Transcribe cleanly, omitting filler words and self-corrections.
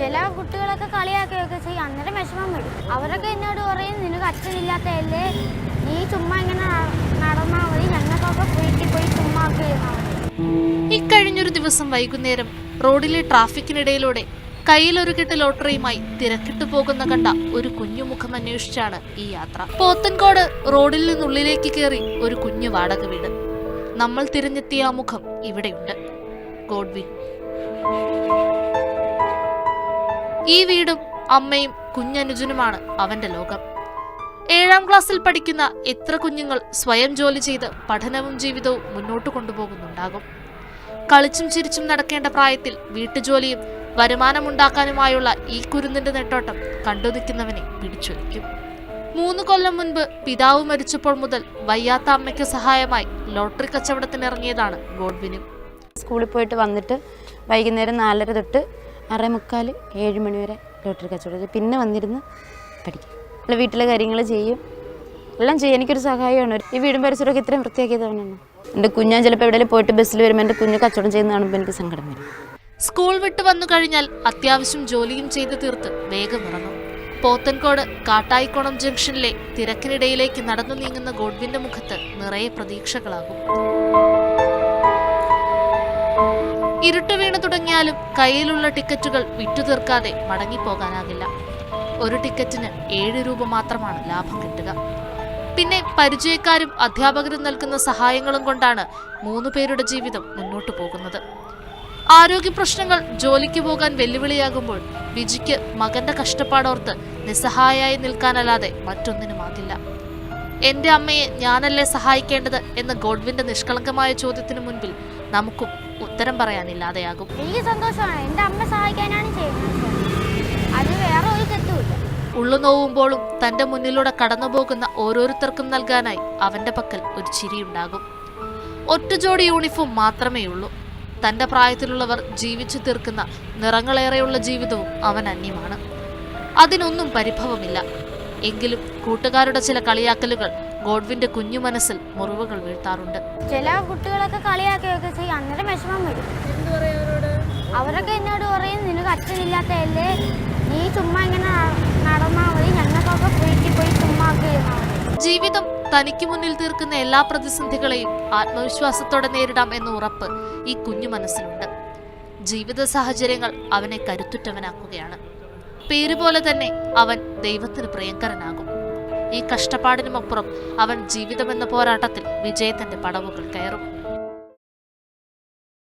ചില കുട്ടികളൊക്കെ കളിയാക്കുകയൊക്കെ ചെയ്യും. അന്നേരം വിഷമം വരും. അവരൊക്കെ എന്നോട് പറയും, നിനക്ക് അച്ഛനില്ലാത്തതല്ലേ, നീ ചുമ്മാ ഇങ്ങനെ നടന്നാൽ മതി, ഞങ്ങൾക്കൊക്കെ വീട്ടിൽ പോയി ചുമ്മാ ഒക്കെ ഇരുന്നാൽ മതി. ഇക്കഴിഞ്ഞൊരു ദിവസം വൈകുന്നേരം റോഡിലെ ട്രാഫിക്കിനിടയിലൂടെ കയ്യിലൊരു കെട്ട് ലോട്ടറിയുമായി തിരക്കിട്ട് പോകുന്ന കണ്ട ഒരു കുഞ്ഞുമുഖം അന്വേഷിച്ചാണ് ഈ യാത്ര. പോത്തൻകോട് റോഡിൽ നിന്നുള്ളിലേക്ക് കയറി ഒരു കുഞ്ഞു വാടക വീട്. നമ്മൾ തിരഞ്ഞെത്തിയ ആ മുഖം ഇവിടെയുണ്ട്. ഗോഡ്വിൻ. ഈ വീടും അമ്മയും കുഞ്ഞനുജനുമാണ് അവന്റെ ലോകം. 7ാം ക്ലാസ്സിൽ പഠിക്കുന്ന എത്ര കുഞ്ഞുങ്ങൾ സ്വയം ജോലി ചെയ്ത് പഠനവും ജീവിതവും മുന്നോട്ട് കൊണ്ടുപോകുന്നുണ്ടാകും. കളിച്ചും ചിരിച്ചും നടക്കേണ്ട പ്രായത്തിൽ വീട്ടുജോലിയും വരുമാനമുണ്ടാക്കാനുമായുള്ള ഈ കുരുന്നിന്റെ നെട്ടോട്ടം കണ്ടു നിൽക്കുന്നവനെ പിടിച്ചൊലിക്കും. 3 കൊല്ലം മുൻപ് പിതാവ് മരിച്ചപ്പോൾ മുതൽ വയ്യാത്ത അമ്മയ്ക്ക് സഹായമായി ലോട്ടറി കച്ചവടത്തിനിറങ്ങിയതാണ് ഗോഡ്വിനും. സ്കൂളിൽ പോയിട്ട് വന്നിട്ട് വൈകുന്നേരം 4:30 തൊട്ട് 6:45, 7 മണി വരെ ലോട്ടറി കച്ചവടം. പിന്നെ വന്നിരുന്ന് പഠിക്കും. വീട്ടിലെ കാര്യങ്ങൾ ചെയ്യും, എല്ലാം ചെയ്യും. എനിക്കൊരു സഹായമാണ്. ഈ വീടും പരിസരമൊക്കെ ഇത്രയും വൃത്തിയാക്കിയതാണ്. എൻ്റെ കുഞ്ഞാൻ ചിലപ്പോൾ എവിടെയെങ്കിലും പോയിട്ട് ബസ്സിൽ വരുമ്പോൾ എൻ്റെ കുഞ്ഞ് കച്ചവടം ചെയ്യുന്ന കാണുമ്പോൾ എനിക്ക് സങ്കടം വരും. സ്കൂൾ വിട്ട് വന്നു കഴിഞ്ഞാൽ അത്യാവശ്യം ജോലിയും ചെയ്ത് തീർത്ത് വേഗം ഇറങ്ങും. പോത്തൻകോട് കാട്ടായിക്കോണം ജംഗ്ഷനിലെ തിരക്കിനിടയിലേക്ക് നടന്നു നീങ്ങുന്ന ഗോഡ്വിന്റെ മുഖത്ത് നിറയെ പ്രതീക്ഷകളാകും. ഇരുട്ട് വീണു തുടങ്ങിയാലും കയ്യിലുള്ള ടിക്കറ്റുകൾ വിറ്റുതീർക്കാതെ മടങ്ങിപ്പോകാനാകില്ല. ഒരു ടിക്കറ്റിന് 7 രൂപ മാത്രമാണ് ലാഭം കിട്ടുക. പിന്നെ പരിചയക്കാരും അധ്യാപകരും നൽകുന്ന സഹായങ്ങളും കൊണ്ടാണ് 3 പേരുടെ ജീവിതം മുന്നോട്ടു പോകുന്നത്. ആരോഗ്യ പ്രശ്നങ്ങൾ ജോലിക്ക് പോകാൻ വെല്ലുവിളിയാകുമ്പോൾ വിജിക്ക് മകന്റെ കഷ്ടപ്പാടോർത്ത് നിസ്സഹായായി നിൽക്കാനല്ലാതെ മറ്റൊന്നിനുമാകില്ല. എന്റെ അമ്മയെ ഞാനല്ലേ സഹായിക്കേണ്ടത് എന്ന ഗോഡ്വിന്റെ നിഷ്കളങ്കമായ ചോദ്യത്തിനു മുൻപിൽ നമുക്കും ഉത്തരം പറയാനില്ലാതെയാകും. എനിക്ക് സന്തോഷമാണ്. എൻ്റെ അമ്മ സഹായിക്കാനാണ് ചെയ്യുന്നത്. അത് വേറെ ഒരു തെറ്റുമില്ല. ഉള്ളു നോവുമ്പോഴും തന്റെ മുന്നിലൂടെ കടന്നുപോകുന്ന ഓരോരുത്തർക്കും നൽകാനായി അവന്റെ പക്കൽ ഒരു ചിരിയുണ്ടാകും. ഒറ്റ ജോഡി യൂണിഫോം മാത്രമേ ഉള്ളൂ. തന്റെ പ്രായത്തിലുള്ളവർ ജീവിച്ചു തീർക്കുന്ന നിറങ്ങളേറെയുള്ള ജീവിതവും അവൻ അന്യമാണ്. അതിനൊന്നും പരിഭവമില്ല. എങ്കിലും കൂട്ടുകാരുടെ ചില കളിയാക്കലുകൾ ഗോഡ്വിന്റെ കുഞ്ഞു മനസ്സിൽ മുറിവുകൾ വീഴ്ത്താറുണ്ട്. ചില കുട്ടികളൊക്കെ കളിയാക്കുകയൊക്കെ ചെയ്യും. അന്നേരം വിഷമം വരും. അവരൊക്കെ എന്നോട് പറയും, നിനക്ക് അച്ഛനില്ലാത്തതല്ലേ, നീ ചുമ്മാ ഇങ്ങനെ നടന്നാൽ മതി, ഞങ്ങൾക്കൊക്കെ വീട്ടിൽ പോയി ചുമ്മാ ഒക്കെ ഇരുന്നാൽ മതി. ജീവിതം തനിക്ക് മുന്നിൽ തീർക്കുന്ന എല്ലാ പ്രതിസന്ധികളെയും ആത്മവിശ്വാസത്തോടെ നേരിടാം എന്ന ഉറപ്പ് ഈ കുഞ്ഞു മനസ്സിലുണ്ട്. ജീവിത സാഹചര്യങ്ങൾ അവനെ കരുത്തുറ്റവനാക്കുകയാണ്. പേരുപോലെ തന്നെ അവൻ ദൈവത്തിന് പ്രിയങ്കരനാകും. ഈ കഷ്ടപ്പാടിനുമപ്പുറം അവൻ ജീവിതമെന്ന പോരാട്ടത്തിൽ വിജയത്തിന്റെ പടവുകൾ കയറും.